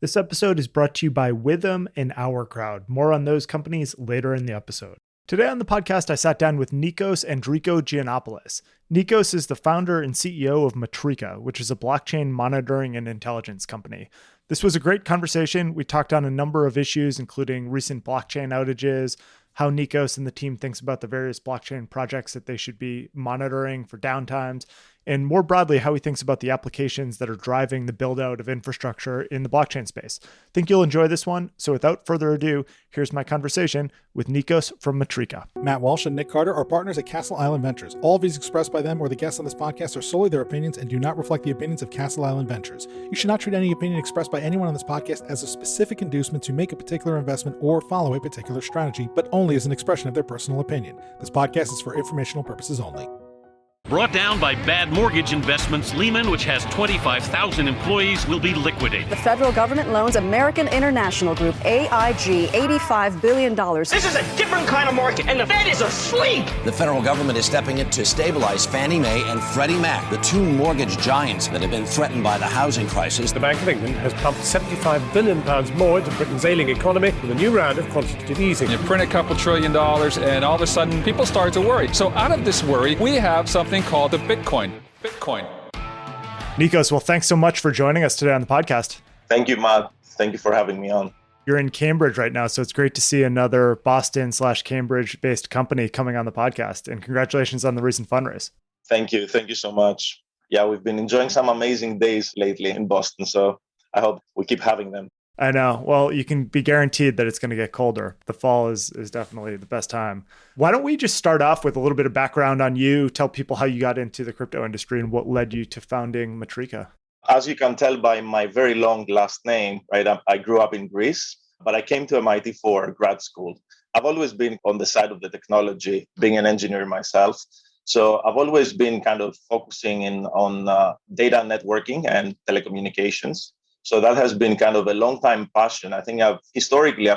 This episode is brought to you by Witham and Our Crowd. More on those companies later in the episode. Today on the podcast, I sat down with Nikos Andrikogiannopoulos. Nikos is the founder and CEO of Metrika, which is a blockchain monitoring and intelligence company. This was a great conversation. We talked on a number of issues, including recent blockchain outages, how Nikos and the team thinks about the various blockchain projects that they should be monitoring for downtimes, and more broadly, how he thinks about the applications that are driving the build-out of infrastructure in the blockchain space. I think you'll enjoy this one. So without further ado, here's my conversation with Nikos from Metrika. Matt Walsh and Nick Carter are partners at Castle Island Ventures. All views expressed by them or the guests on this podcast are solely their opinions and do not reflect the opinions of Castle Island Ventures. You should not treat any opinion expressed by anyone on this podcast as a specific inducement to make a particular investment or follow a particular strategy, but only as an expression of their personal opinion. This podcast is for informational purposes only. Brought down by bad mortgage investments, Lehman, which has 25,000 employees, will be liquidated. The federal government loans American International Group, AIG, $85 billion. This is a different kind of market, and the Fed is asleep. The federal government is stepping in to stabilize Fannie Mae and Freddie Mac, the two mortgage giants that have been threatened by the housing crisis. The Bank of England has pumped £75 billion more into Britain's ailing economy with a new round of quantitative easing. You print a couple $1 trillion, and all of a sudden, people start to worry. So out of this worry, we have something called the Bitcoin. Nikos, well, thanks so much for joining us today on the podcast. Thank you, Matt. Thank you for having me on. You're in Cambridge right now, so it's great to see another Boston/Cambridge-based company coming on the podcast. And congratulations on the recent fundraise. Thank you. Thank you so much. Yeah, we've been enjoying some amazing days lately in Boston, so I hope we keep having them. I know. Well, you can be guaranteed that it's going to get colder. The fall is definitely the best time. Why don't we just start off with a little bit of background on you, tell people how you got into the crypto industry and what led you to founding Metrika? As you can tell by my very long last name, right, I grew up in Greece, but I came to MIT for grad school. I've always been on the side of the technology, being an engineer myself. So I've always been kind of focusing on data networking and telecommunications. So that has been kind of a long time passion. I think I've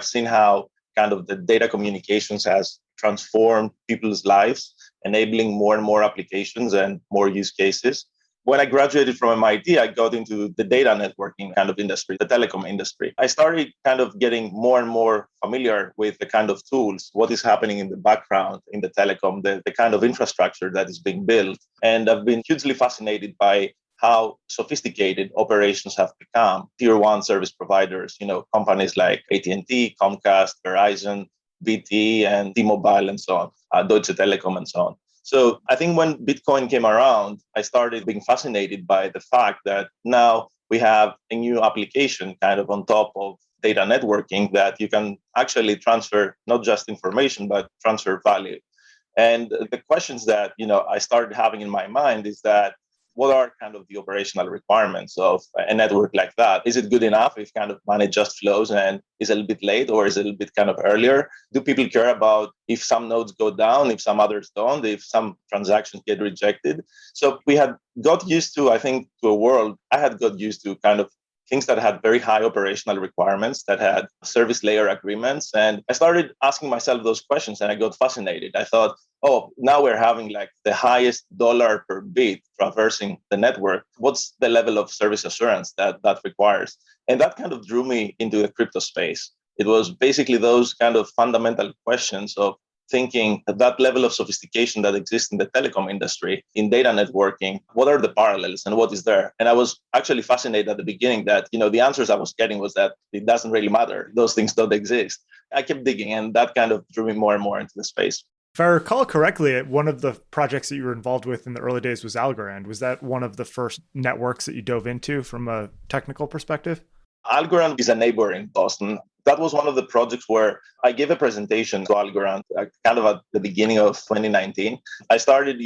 seen how kind of the data communications has transformed people's lives, enabling more and more applications and more use cases. When I graduated from MIT, I got into the data networking kind of industry, the telecom industry. I started kind of getting more and more familiar with the kind of tools, what is happening in the background in the telecom, the kind of infrastructure that is being built. And I've been hugely fascinated by how sophisticated operations have become. Tier 1 service providers, companies like AT&T, Comcast, Verizon, BT, and T-Mobile, and so on, Deutsche Telekom, and so on. So I think when Bitcoin came around, I started being fascinated by the fact that now we have a new application kind of on top of data networking that you can actually transfer not just information, but transfer value. And the questions that, I started having in my mind is that, what are kind of the operational requirements of a network like that? Is it good enough if kind of money just flows and is a little bit late, or is it a little bit kind of earlier? Do people care about if some nodes go down, if some others don't, if some transactions get rejected? So we had got used to, I think, I had got used to kind of things that had very high operational requirements, that had service layer agreements. And I started asking myself those questions and I got fascinated. I thought, now we're having like the highest dollar per bit traversing the network. What's the level of service assurance that requires? And that kind of drew me into the crypto space. It was basically those kind of fundamental questions of thinking at that level of sophistication that exists in the telecom industry, in data networking, what are the parallels and what is there? And I was actually fascinated at the beginning that, the answers I was getting was that it doesn't really matter. Those things don't exist. I kept digging, and that kind of drew me more and more into the space. If I recall correctly, one of the projects that you were involved with in the early days was Algorand. Was that one of the first networks that you dove into from a technical perspective? Algorand is a neighbor in Boston. That was one of the projects where I gave a presentation to Algorand kind of at the beginning of 2019. I started,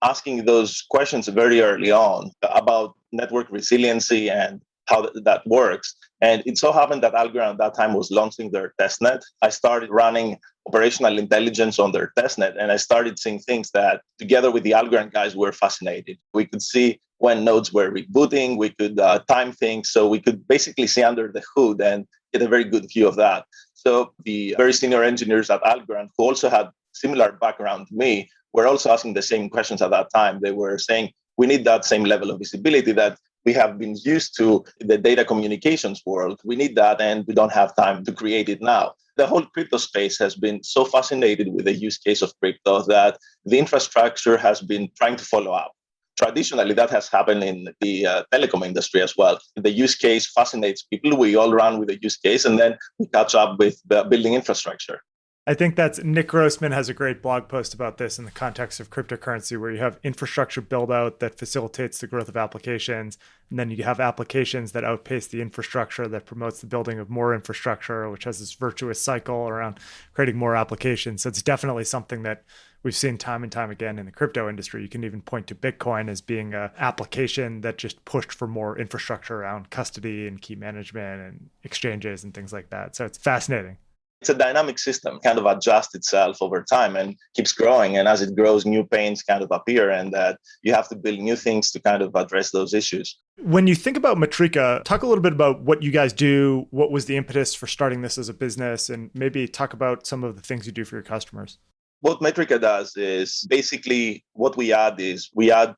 asking those questions very early on about network resiliency and how that works. And it so happened that Algorand at that time was launching their testnet. I started running operational intelligence on their testnet, and I started seeing things that together with the Algorand guys were fascinated. We could see when nodes were rebooting, we could time things, so we could basically see under the hood and get a very good view of that. So the very senior engineers at Algorand, who also had similar background to me, were also asking the same questions at that time. They were saying, we need that same level of visibility that we have been used to the data communications world. We need that, and we don't have time to create it now. The whole crypto space has been so fascinated with the use case of crypto that the infrastructure has been trying to follow up. Traditionally, that has happened in the telecom industry as well. The use case fascinates people. We all run with the use case, and then we catch up with the building infrastructure. I think that's Nick Grossman has a great blog post about this in the context of cryptocurrency, where you have infrastructure build out that facilitates the growth of applications. And then you have applications that outpace the infrastructure that promotes the building of more infrastructure, which has this virtuous cycle around creating more applications. So it's definitely something that we've seen time and time again in the crypto industry. You can even point to Bitcoin as being an application that just pushed for more infrastructure around custody and key management and exchanges and things like that. So it's fascinating. It's a dynamic system, kind of adjusts itself over time and keeps growing. And as it grows, new pains kind of appear, and that you have to build new things to kind of address those issues. When you think about Metrika, talk a little bit about what you guys do. What was the impetus for starting this as a business? And maybe talk about some of the things you do for your customers. What Metrika does is basically what we add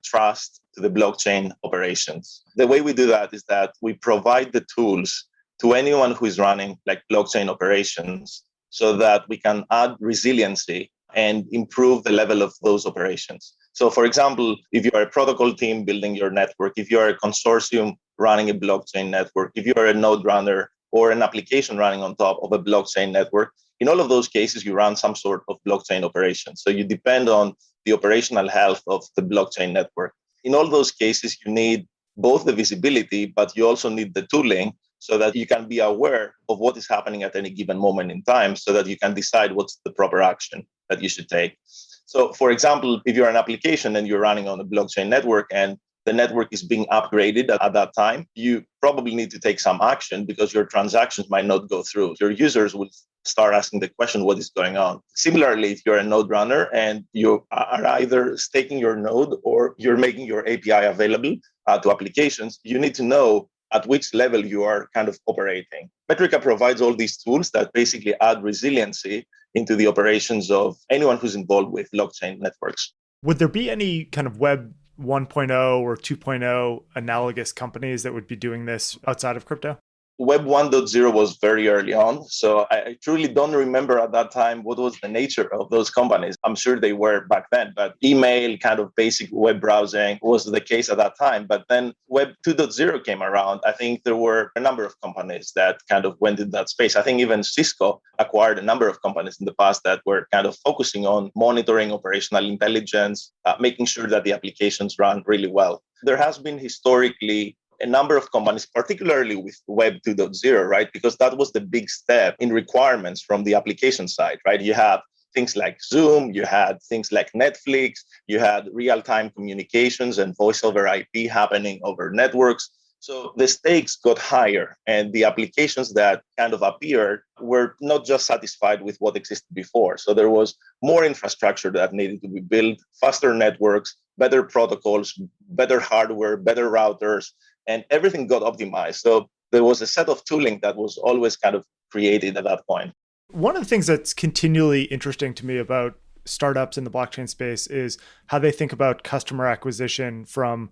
trust to the blockchain operations. The way we do that is that we provide the tools to anyone who is running like blockchain operations so that we can add resiliency and improve the level of those operations. So for example, if you are a protocol team building your network, if you are a consortium running a blockchain network, if you are a node runner or an application running on top of a blockchain network, in all of those cases, you run some sort of blockchain operation. So you depend on the operational health of the blockchain network. In all those cases, you need both the visibility, but you also need the tooling so that you can be aware of what is happening at any given moment in time so that you can decide what's the proper action that you should take. So for example, if you're an application and you're running on a blockchain network and the network is being upgraded at that time, you probably need to take some action because your transactions might not go through. Your users will start asking the question, what is going on? Similarly, if you're a node runner and you are either staking your node or you're making your API available to applications, you need to know at which level you are kind of operating. Metrika provides all these tools that basically add resiliency into the operations of anyone who's involved with blockchain networks. Would there be any kind of Web 1.0 or 2.0 analogous companies that would be doing this outside of crypto? Web 1.0 was very early on, so I truly don't remember at that time what was the nature of those companies. I'm sure they were back then, but email, kind of basic web browsing was the case at that time. But then Web 2.0 came around. I think there were a number of companies that kind of went in that space. I think even Cisco acquired a number of companies in the past that were kind of focusing on monitoring operational intelligence, making sure that the applications run really well. There has been historically a number of companies, particularly with Web 2.0, right? Because that was the big step in requirements from the application side, right? You had things like Zoom, you had things like Netflix, you had real-time communications and voice over IP happening over networks. So the stakes got higher, and the applications that kind of appeared were not just satisfied with what existed before. So there was more infrastructure that needed to be built, faster networks, better protocols, better hardware, better routers, and everything got optimized. So there was a set of tooling that was always kind of created at that point. One of the things that's continually interesting to me about startups in the blockchain space is how they think about customer acquisition from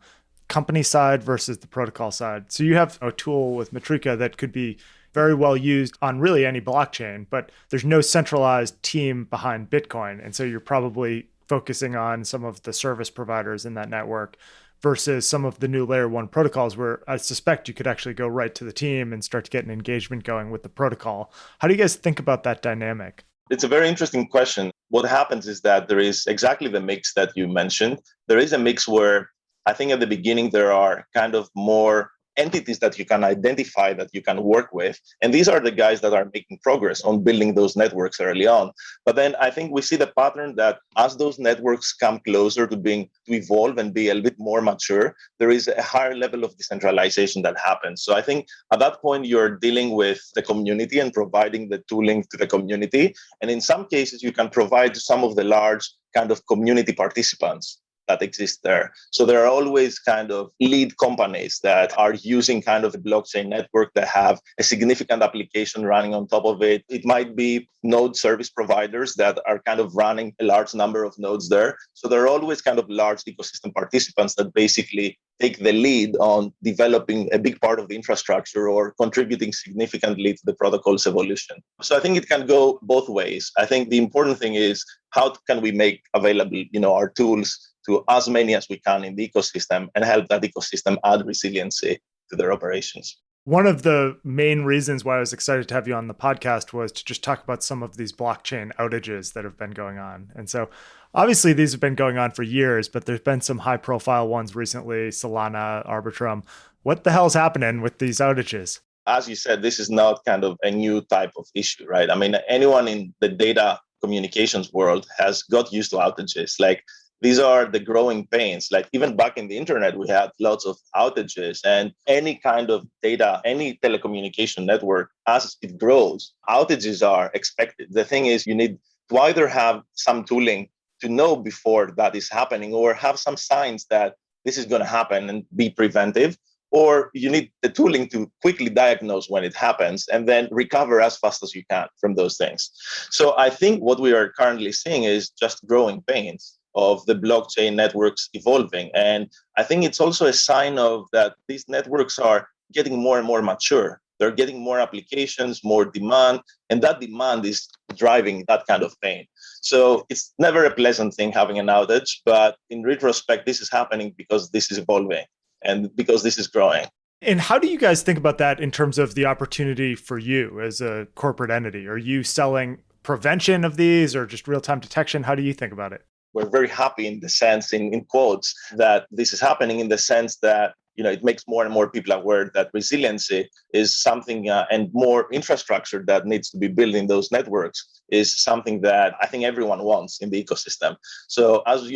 company side versus the protocol side. So you have a tool with Metrika that could be very well used on really any blockchain, but there's no centralized team behind Bitcoin. And so you're probably focusing on some of the service providers in that network versus some of the new layer one protocols where I suspect you could actually go right to the team and start to get an engagement going with the protocol. How do you guys think about that dynamic? It's a very interesting question. What happens is that there is exactly the mix that you mentioned. There is a mix where I think at the beginning there are kind of more entities that you can identify that you can work with. And these are the guys that are making progress on building those networks early on. But then I think we see the pattern that as those networks come closer to evolve and be a little bit more mature, there is a higher level of decentralization that happens. So I think at that point, you're dealing with the community and providing the tooling to the community. And in some cases, you can provide to some of the large kind of community participants. that exist there. So there are always kind of lead companies that are using kind of a blockchain network that have a significant application running on top of it. It might be node service providers that are kind of running a large number of nodes there. So there are always kind of large ecosystem participants that basically take the lead on developing a big part of the infrastructure or contributing significantly to the protocol's evolution. So I think it can go both ways. I think the important thing is how can we make available, our tools to as many as we can in the ecosystem and help that ecosystem add resiliency to their operations. One of the main reasons why I was excited to have you on the podcast was to just talk about some of these blockchain outages that have been going on. And so obviously these have been going on for years, but there's been some high profile ones recently, Solana, Arbitrum. What the hell's happening with these outages? As you said, this is not kind of a new type of issue, right? I mean, anyone in the data communications world has got used to outages. Like, these are the growing pains. Like, even back in the internet, we had lots of outages, and any kind of data, any telecommunication network, as it grows, outages are expected. The thing is, you need to either have some tooling to know before that is happening, or have some signs that this is going to happen and be preventive, or you need the tooling to quickly diagnose when it happens and then recover as fast as you can from those things. So I think what we are currently seeing is just growing pains of the blockchain networks evolving. And I think it's also a sign of that these networks are getting more and more mature. They're getting more applications, more demand, and that demand is driving that kind of pain. So it's never a pleasant thing having an outage, but in retrospect, this is happening because this is evolving and because this is growing. And how do you guys think about that in terms of the opportunity for you as a corporate entity? Are you selling prevention of these or just real-time detection? How do you think about it? We're very happy in the sense, in quotes, that this is happening in the sense that, it makes more and more people aware that resiliency is something and more infrastructure that needs to be built in those networks is something that I think everyone wants in the ecosystem. So as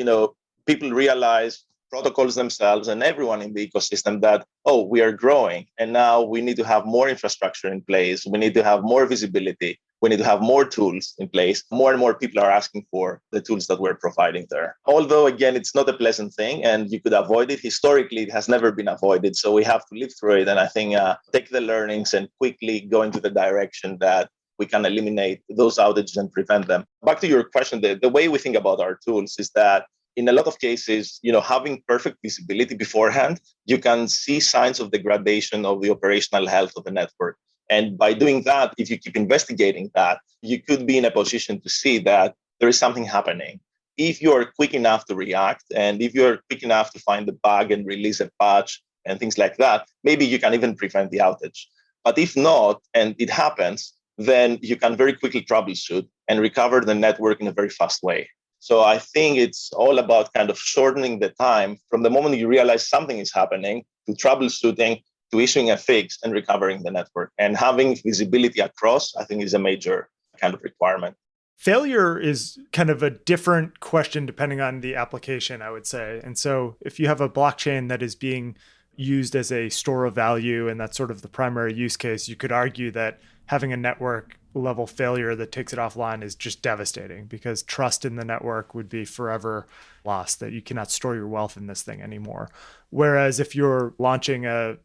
people realize, protocols themselves and everyone in the ecosystem, that, we are growing and now we need to have more infrastructure in place. We need to have more visibility. We need to have more tools in place. More and more people are asking for the tools that we're providing there. Although, again, it's not a pleasant thing and you could avoid it. Historically, it has never been avoided. So we have to live through it. And I think take the learnings and quickly go into the direction that we can eliminate those outages and prevent them. Back to your question, the way we think about our tools is that in a lot of cases, having perfect visibility beforehand, you can see signs of degradation of the operational health of the network. And by doing that, if you keep investigating that, you could be in a position to see that there is something happening. If you are quick enough to react, and if you're quick enough to find the bug and release a patch and things like that, maybe you can even prevent the outage. But if not, and it happens, then you can very quickly troubleshoot and recover the network in a very fast way. So I think it's all about kind of shortening the time from the moment you realize something is happening to troubleshooting, to issuing a fix and recovering the network. And having visibility across, I think, is a major kind of requirement. Failure is kind of a different question depending on the application, I would say. And so if you have a blockchain that is being used as a store of value and that's sort of the primary use case, you could argue that having a network level failure that takes it offline is just devastating because trust in the network would be forever lost, that you cannot store your wealth in this thing anymore. Whereas if you're launching a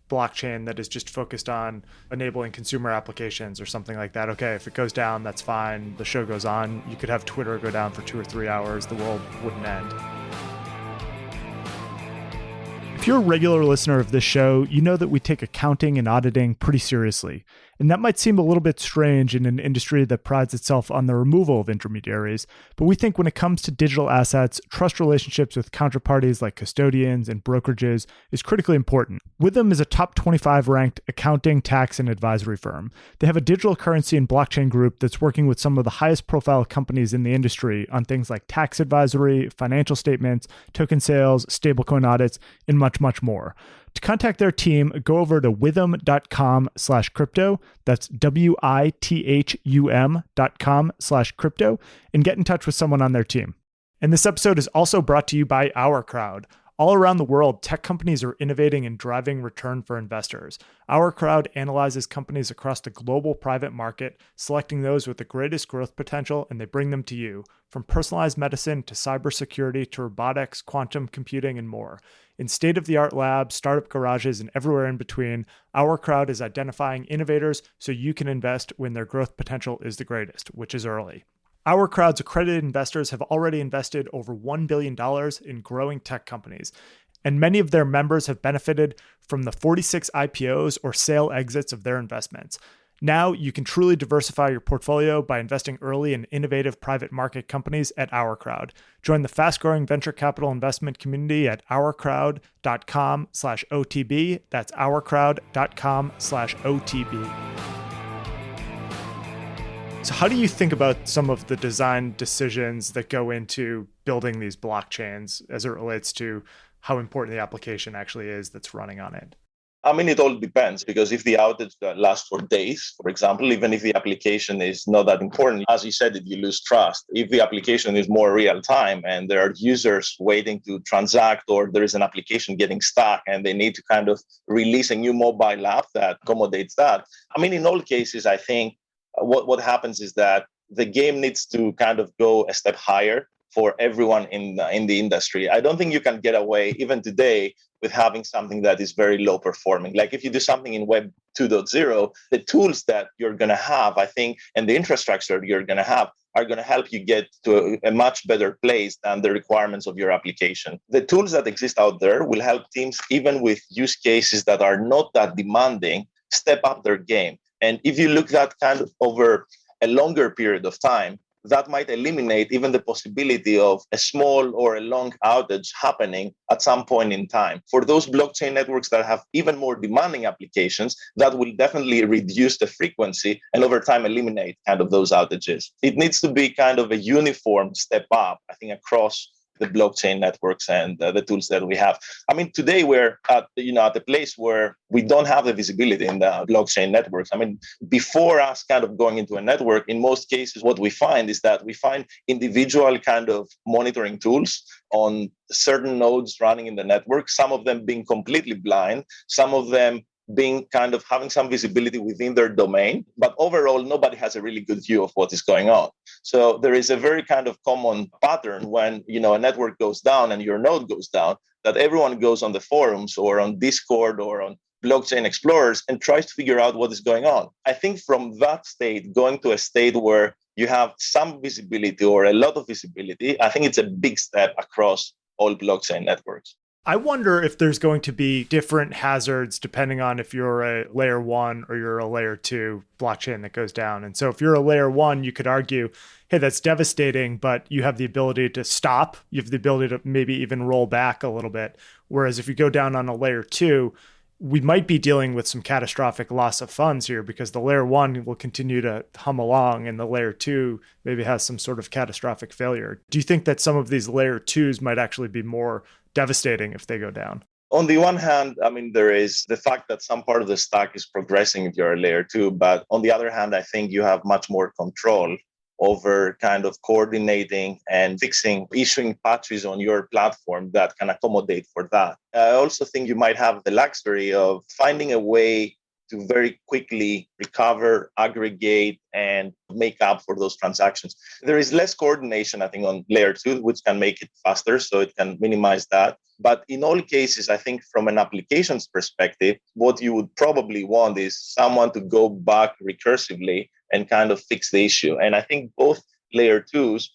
blockchain that is just focused on enabling consumer applications or something like that, okay, if it goes down, that's fine. The show goes on. You could have Twitter go down for 2 or 3 hours. The world wouldn't end. If you're a regular listener of this show, you know that we take accounting and auditing pretty seriously. And that might seem a little bit strange in an industry that prides itself on the removal of intermediaries, but we think when it comes to digital assets, trust relationships with counterparties like custodians and brokerages is critically important. Withum is a top 25 ranked accounting, tax, and advisory firm. They have a digital currency and blockchain group that's working with some of the highest profile companies in the industry on things like tax advisory, financial statements, token sales, stablecoin audits, and much, much more. To contact their team, go over to withum.com/crypto. That's withum.com/crypto and get in touch with someone on their team. And this episode is also brought to you by Our Crowd. All around the world, tech companies are innovating and driving return for investors. Our Crowd analyzes companies across the global private market, selecting those with the greatest growth potential, and they bring them to you. From personalized medicine to cybersecurity to robotics, quantum computing, and more. In state-of-the-art labs, startup garages, and everywhere in between, Our Crowd is identifying innovators so you can invest when their growth potential is the greatest, which is early. Our Crowd's accredited investors have already invested over $1 billion in growing tech companies, and many of their members have benefited from the 46 IPOs or sale exits of their investments. Now you can truly diversify your portfolio by investing early in innovative private market companies at Our Crowd. Join the fast-growing venture capital investment community at ourcrowd.com/OTB. That's ourcrowd.com/OTB. So how do you think about some of the design decisions that go into building these blockchains as it relates to how important the application actually is that's running on it? I mean, it all depends, because if the outage lasts for days, for example, even if the application is not that important, as you said, you lose trust. If the application is more real time and there are users waiting to transact, or there is an application getting stuck and they need to kind of release a new mobile app that accommodates that. I mean, in all cases, I think what happens is that the game needs to kind of go a step higher for everyone in the industry. I don't think you can get away, even today, with having something that is very low performing. Like if you do something in Web 2.0, the tools that you're going to have, I think, and the infrastructure you're going to have are going to help you get to a much better place than the requirements of your application. The tools that exist out there will help teams, even with use cases that are not that demanding, step up their game. And if you look at kind of over a longer period of time, that might eliminate even the possibility of a small or a long outage happening at some point in time. For those blockchain networks that have even more demanding applications, that will definitely reduce the frequency and over time eliminate kind of those outages. It needs to be kind of a uniform step up, I think, across the blockchain networks and the tools that we have. I mean, today we're at the place where we don't have the visibility in the blockchain networks. I mean, before us kind of going into a network, in most cases, what we find is that we find individual kind of monitoring tools on certain nodes running in the network, some of them being completely blind, some of them being kind of having some visibility within their domain, but overall, nobody has a really good view of what is going on. So there is a very kind of common pattern when, a network goes down and your node goes down, that everyone goes on the forums or on Discord or on blockchain explorers and tries to figure out what is going on. I think from that state, going to a state where you have some visibility or a lot of visibility, I think it's a big step across all blockchain networks. I wonder if there's going to be different hazards depending on if you're a layer 1 or you're a layer 2 blockchain that goes down. And so if you're a layer 1, you could argue, hey, that's devastating, but you have the ability to stop. You have the ability to maybe even roll back a little bit. Whereas if you go down on a layer 2, we might be dealing with some catastrophic loss of funds here because the layer 1 will continue to hum along and the layer 2 maybe has some sort of catastrophic failure. Do you think that some of these layer 2s might actually be more devastating if they go down? On the one hand, I mean, there is the fact that some part of the stack is progressing if you're a layer 2, but on the other hand, I think you have much more control over kind of coordinating and fixing, issuing patches on your platform that can accommodate for that. I also think you might have the luxury of finding a way to very quickly recover, aggregate, and make up for those transactions. There is less coordination, I think, on layer 2, which can make it faster, so it can minimize that. But in all cases, I think from an applications perspective, what you would probably want is someone to go back recursively and kind of fix the issue. And I think both layer 2s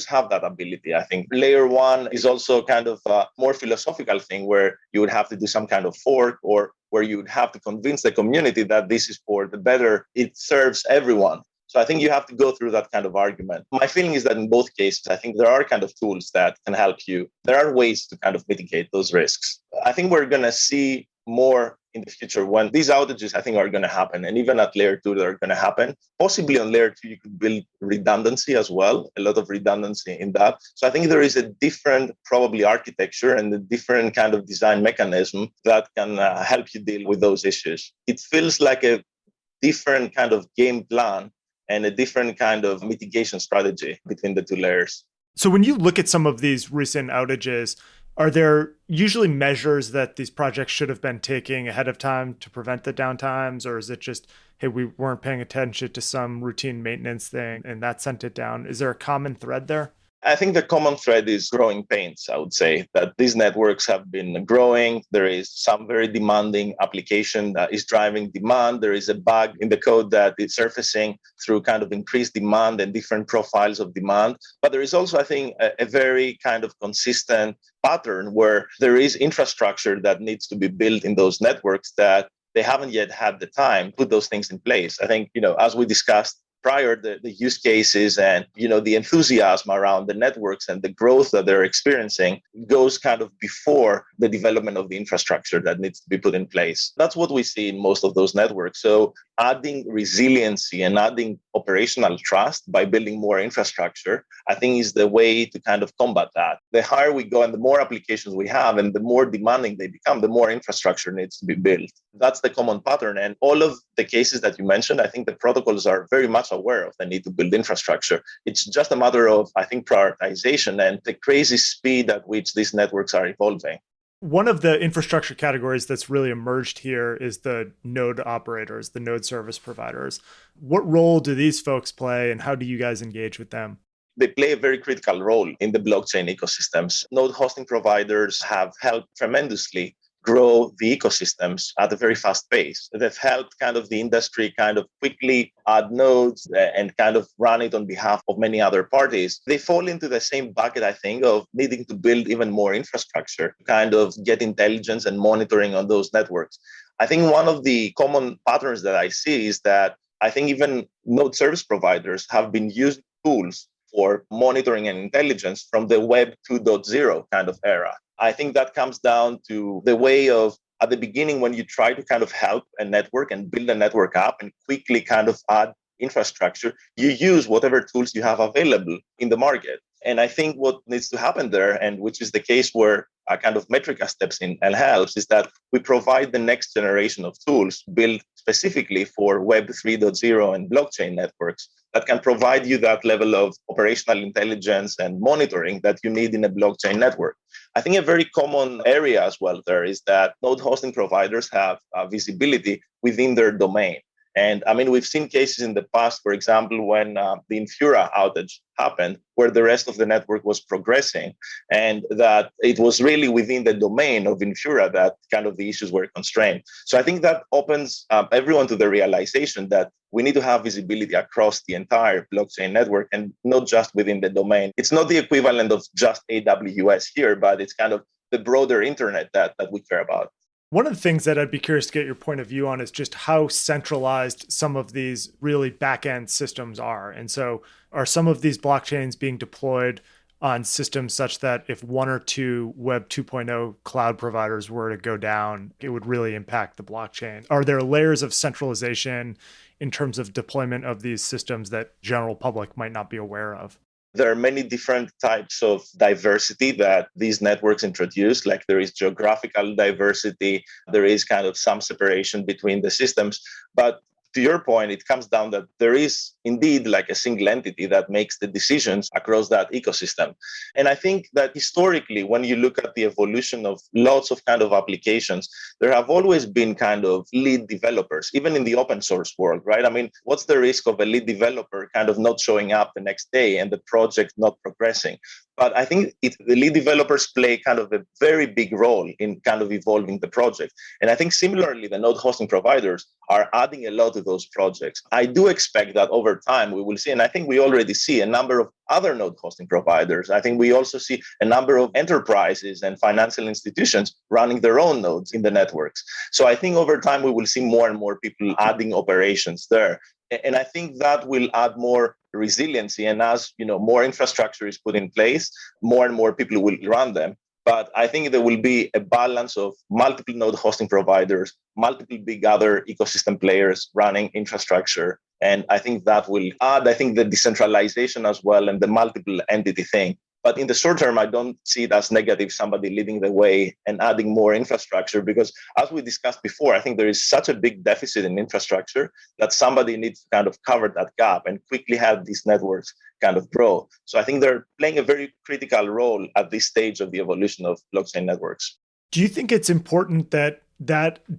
have that ability. I think layer 1 is also kind of a more philosophical thing where you would have to do some kind of fork or where you would have to convince the community that this is for the better, it serves everyone. So I think you have to go through that kind of argument. My feeling is that in both cases, I think there are kind of tools that can help you. There are ways to kind of mitigate those risks. I think we're going to see more in the future when these outages, I think, are going to happen. And even at layer 2, they're going to happen. Possibly on layer 2, you could build redundancy as well, a lot of redundancy in that. So I think there is a different probably architecture and a different kind of design mechanism that can help you deal with those issues. It feels like a different kind of game plan and a different kind of mitigation strategy between the two layers. So when you look at some of these recent outages, Are there usually measures that these projects should have been taking ahead of time to prevent the downtimes? Or is it just, hey, we weren't paying attention to some routine maintenance thing and that sent it down? Is there a common thread there? I think the common thread is growing pains. I would say that these networks have been growing. There is some very demanding application that is driving demand. There is a bug in the code that is surfacing through kind of increased demand and different profiles of demand. But there is also, I think, a very kind of consistent pattern where there is infrastructure that needs to be built in those networks that they haven't yet had the time to put those things in place. I think, as we discussed prior, the use cases and the enthusiasm around the networks and the growth that they're experiencing goes kind of before the development of the infrastructure that needs to be put in place. That's what we see in most of those networks. So adding resiliency and adding operational trust by building more infrastructure, I think is the way to kind of combat that. The higher we go and the more applications we have and the more demanding they become, the more infrastructure needs to be built. That's the common pattern. And all of the cases that you mentioned, I think the protocols are very much aware of the need to build infrastructure. It's just a matter of, I think, prioritization and the crazy speed at which these networks are evolving. One of the infrastructure categories that's really emerged here is the node operators, the node service providers. What role do these folks play and how do you guys engage with them? They play a very critical role in the blockchain ecosystems. Node hosting providers have helped tremendously grow the ecosystems at a very fast pace. They've helped kind of the industry kind of quickly add nodes and kind of run it on behalf of many other parties. They fall into the same bucket, I think, of needing to build even more infrastructure, kind of get intelligence and monitoring on those networks. I think one of the common patterns that I see is that I think even node service providers have been using tools for monitoring and intelligence from the Web 2.0 kind of era. I think that comes down to the way of, at the beginning, when you try to kind of help a network and build a network up and quickly kind of add infrastructure, you use whatever tools you have available in the market. And I think what needs to happen there, and which is the case where a kind of Metrika steps in and helps, is that we provide the next generation of tools built specifically for Web 3.0 and blockchain networks that can provide you that level of operational intelligence and monitoring that you need in a blockchain network. I think a very common area as well there is that node hosting providers have visibility within their domain. And I mean, we've seen cases in the past, for example, when the Infura outage happened, where the rest of the network was progressing, and that it was really within the domain of Infura that kind of the issues were constrained. So I think that opens everyone to the realization that we need to have visibility across the entire blockchain network and not just within the domain. It's not the equivalent of just AWS here, but it's kind of the broader internet that we care about. One of the things that I'd be curious to get your point of view on is just how centralized some of these really back-end systems are. And so are some of these blockchains being deployed on systems such that if one or two Web 2.0 cloud providers were to go down, it would really impact the blockchain? Are there layers of centralization in terms of deployment of these systems that general public might not be aware of? There are many different types of diversity that these networks introduce. Like there is geographical diversity, there is kind of some separation between the systems. But to your point, it comes down that there is indeed like a single entity that makes the decisions across that ecosystem. And I think that historically, when you look at the evolution of lots of kind of applications, there have always been kind of lead developers, even in the open source world, right? I mean, what's the risk of a lead developer kind of not showing up the next day and the project not progressing? But I think the lead developers play kind of a very big role in kind of evolving the project. And I think similarly, the node hosting providers are adding a lot to those projects. I do expect that over time we will see, and I think we already see a number of other node hosting providers. I think we also see a number of enterprises and financial institutions running their own nodes in the networks. So I think over time we will see more and more people adding operations there. And I think that will add more resiliency. And as more infrastructure is put in place, more and more people will run them. But I think there will be a balance of multiple node hosting providers, multiple big other ecosystem players running infrastructure. And I think that will add, the decentralization as well and the multiple entity thing But in the short term, I don't see it as negative, somebody leading the way and adding more infrastructure, because as we discussed before, I think there is such a big deficit in infrastructure that somebody needs to kind of cover that gap and quickly have these networks kind of grow. So I think they're playing a very critical role at this stage of the evolution of blockchain networks. Do you think it's important that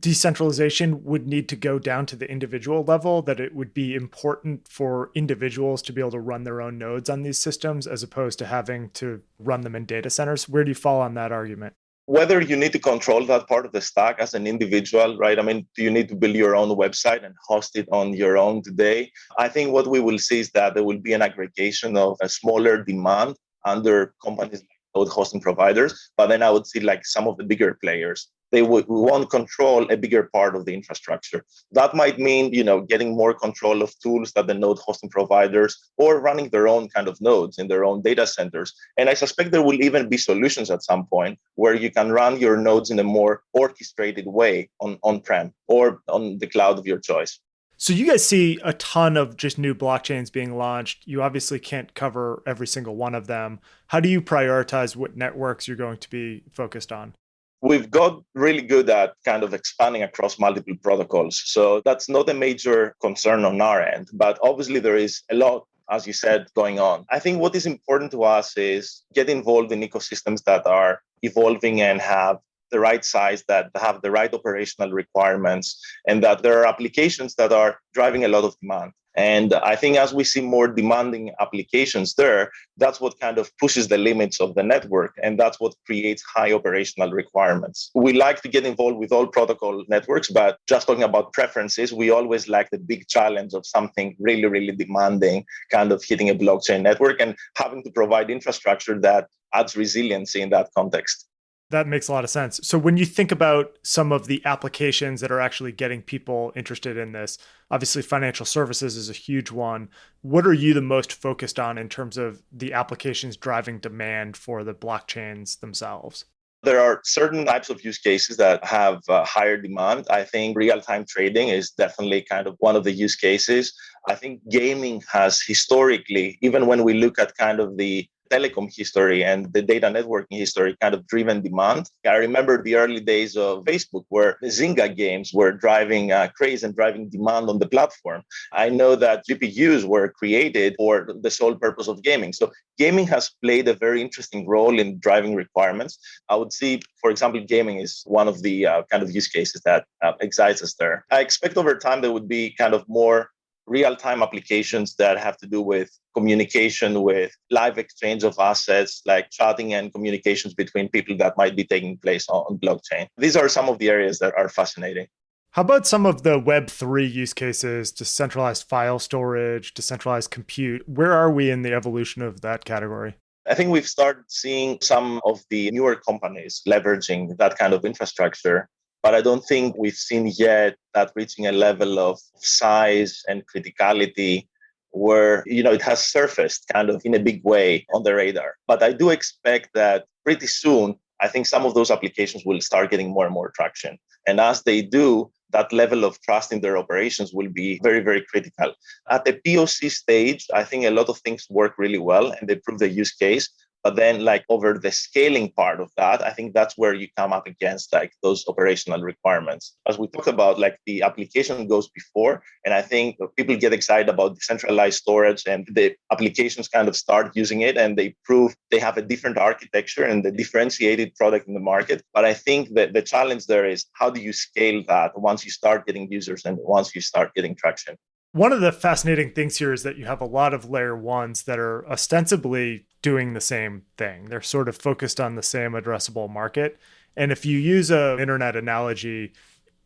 decentralization would need to go down to the individual level, that it would be important for individuals to be able to run their own nodes on these systems as opposed to having to run them in data centers? Where do you fall on that argument? Whether you need to control that part of the stack as an individual, right? I mean, do you need to build your own website and host it on your own today? I think what we will see is that there will be an aggregation of a smaller demand under companies like node hosting providers, but then I would see like some of the bigger players. They won't control a bigger part of the infrastructure. That might mean, getting more control of tools that the node hosting providers, or running their own kind of nodes in their own data centers. And I suspect there will even be solutions at some point where you can run your nodes in a more orchestrated way on-prem or on the cloud of your choice. So you guys see a ton of just new blockchains being launched. You obviously can't cover every single one of them. How do you prioritize what networks you're going to be focused on? We've got really good at kind of expanding across multiple protocols. So that's not a major concern on our end, but obviously there is a lot, as you said, going on. I think what is important to us is get involved in ecosystems that are evolving and have the right size, that have the right operational requirements, and that there are applications that are driving a lot of demand. And I think as we see more demanding applications there, that's what kind of pushes the limits of the network. And that's what creates high operational requirements. We like to get involved with all protocol networks, but just talking about preferences, we always like the big challenge of something really, really demanding, kind of hitting a blockchain network and having to provide infrastructure that adds resiliency in that context. That makes a lot of sense. So when you think about some of the applications that are actually getting people interested in this, obviously financial services is a huge one. What are you the most focused on in terms of the applications driving demand for the blockchains themselves? There are certain types of use cases that have higher demand. I think real-time trading is definitely kind of one of the use cases. I think gaming has historically, even when we look at kind of the telecom history and the data networking history, kind of driven demand. I remember the early days of Facebook where the Zynga games were driving craze and driving demand on the platform. I know that GPUs were created for the sole purpose of gaming. So gaming has played a very interesting role in driving requirements. I would see, for example, gaming is one of the kind of use cases that excites us there. I expect over time there would be kind of more real-time applications that have to do with communication, with live exchange of assets, like chatting and communications between people that might be taking place on blockchain. These are some of the areas that are fascinating. How about some of the Web3 use cases, decentralized file storage, decentralized compute? Where are we in the evolution of that category? I think we've started seeing some of the newer companies leveraging that kind of infrastructure. But I don't think we've seen yet that reaching a level of size and criticality where, it has surfaced kind of in a big way on the radar. But I do expect that pretty soon, I think some of those applications will start getting more and more traction. And as they do, that level of trust in their operations will be very, very critical. At the POC stage, I think a lot of things work really well and they prove the use case. But then over the scaling part of that, I think that's where you come up against those operational requirements. As we talked about, the application goes before, and I think people get excited about decentralized storage and the applications kind of start using it and they prove they have a different architecture and a differentiated product in the market. But I think that the challenge there is how do you scale that once you start getting users and once you start getting traction? One of the fascinating things here is that you have a lot of layer ones that are ostensibly doing the same thing. They're sort of focused on the same addressable market. And if you use an internet analogy,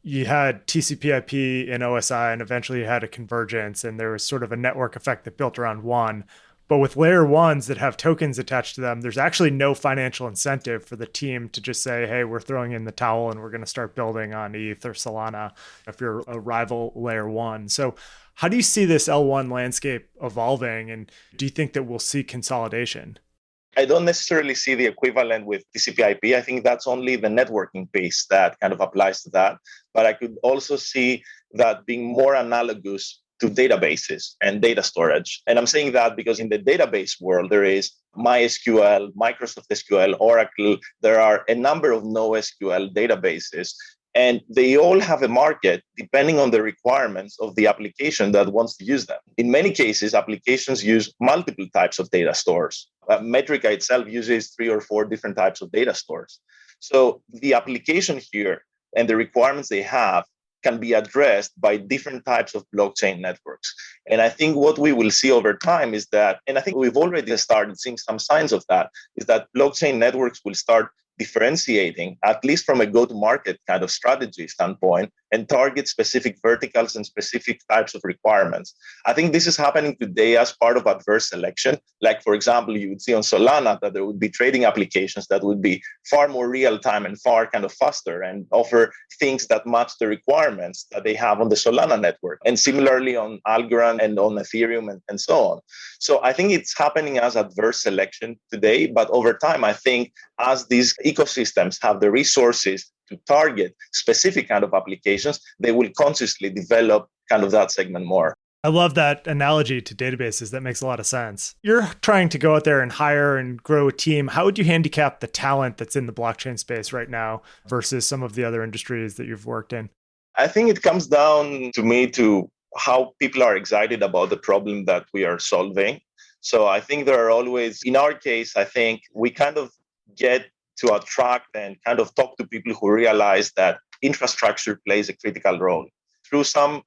you had TCP/IP and OSI, and eventually you had a convergence, and there was sort of a network effect that built around one. But with layer ones that have tokens attached to them, there's actually no financial incentive for the team to just say, hey, we're throwing in the towel and we're going to start building on ETH or Solana if you're a rival layer one. So how do you see this L1 landscape evolving? And do you think that we'll see consolidation? I don't necessarily see the equivalent with TCP/IP. I think that's only the networking piece that kind of applies to that. But I could also see that being more analogous to databases and data storage. And I'm saying that because in the database world, there is MySQL, Microsoft SQL, Oracle. There are a number of NoSQL databases, and they all have a market depending on the requirements of the application that wants to use them. In many cases, applications use multiple types of data stores. Metrika itself uses 3 or 4 different types of data stores. So the application here and the requirements they have can be addressed by different types of blockchain networks. And I think what we will see over time is that, and I think we've already started seeing some signs of that, is that blockchain networks will start differentiating, at least from a go-to-market kind of strategy standpoint, and target specific verticals and specific types of requirements. I think this is happening today as part of adverse selection. Like, for example, you would see on Solana that there would be trading applications that would be far more real-time and far kind of faster and offer things that match the requirements that they have on the Solana network. And similarly on Algorand and on Ethereum and so on. So I think it's happening as adverse selection today, but over time, I think as these ecosystems have the resources to target specific kind of applications, they will consciously develop kind of that segment more. I love that analogy to databases. That makes a lot of sense. You're trying to go out there and hire and grow a team. How would you handicap the talent that's in the blockchain space right now versus some of the other industries that you've worked in? I think it comes down to me to how people are excited about the problem that we are solving. So I think there are always, in our case, I think we kind of get to attract and kind of talk to people who realize that infrastructure plays a critical role. Through some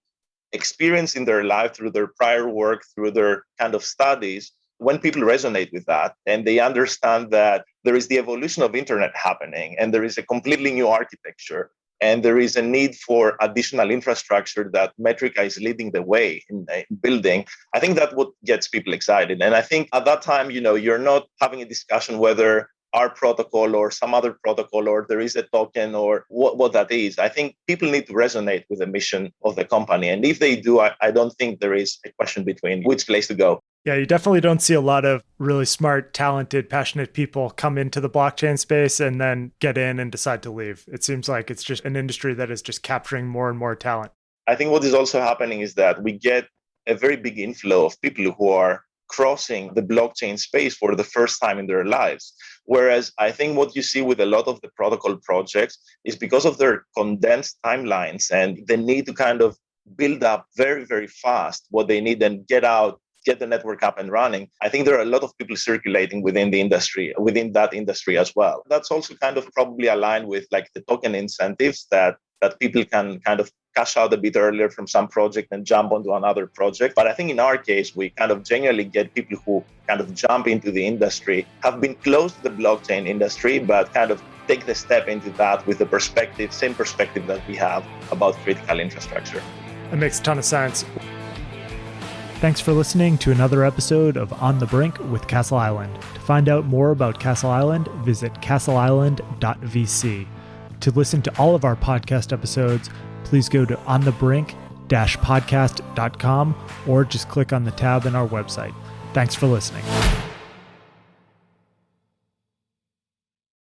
experience in their life, through their prior work, through their kind of studies, when people resonate with that and they understand that there is the evolution of internet happening and there is a completely new architecture and there is a need for additional infrastructure that Metrika is leading the way in building, I think that's what gets people excited. And I think at that time, you're not having a discussion whether our protocol or some other protocol or there is a token or what that is. I think people need to resonate with the mission of the company. And if they do, I don't think there is a question between which place to go. Yeah, you definitely don't see a lot of really smart, talented, passionate people come into the blockchain space and then get in and decide to leave. It seems like it's just an industry that is just capturing more and more talent. I think what is also happening is that we get a very big inflow of people who are crossing the blockchain space for the first time in their lives. Whereas I think what you see with a lot of the protocol projects is because of their condensed timelines and the need to kind of build up very, very fast what they need and get the network up and running. I think there are a lot of people circulating within that industry as well. That's also kind of probably aligned with like the token incentives that people can kind of cash out a bit earlier from some project and jump onto another project. But I think in our case, we kind of genuinely get people who kind of jump into the industry, have been close to the blockchain industry, but kind of take the step into that with the same perspective that we have about critical infrastructure. That makes a ton of sense. Thanks for listening to another episode of On the Brink with Castle Island. To find out more about Castle Island, visit castleisland.vc. To listen to all of our podcast episodes, please go to onthebrink-podcast.com or just click on the tab in our website. Thanks for listening.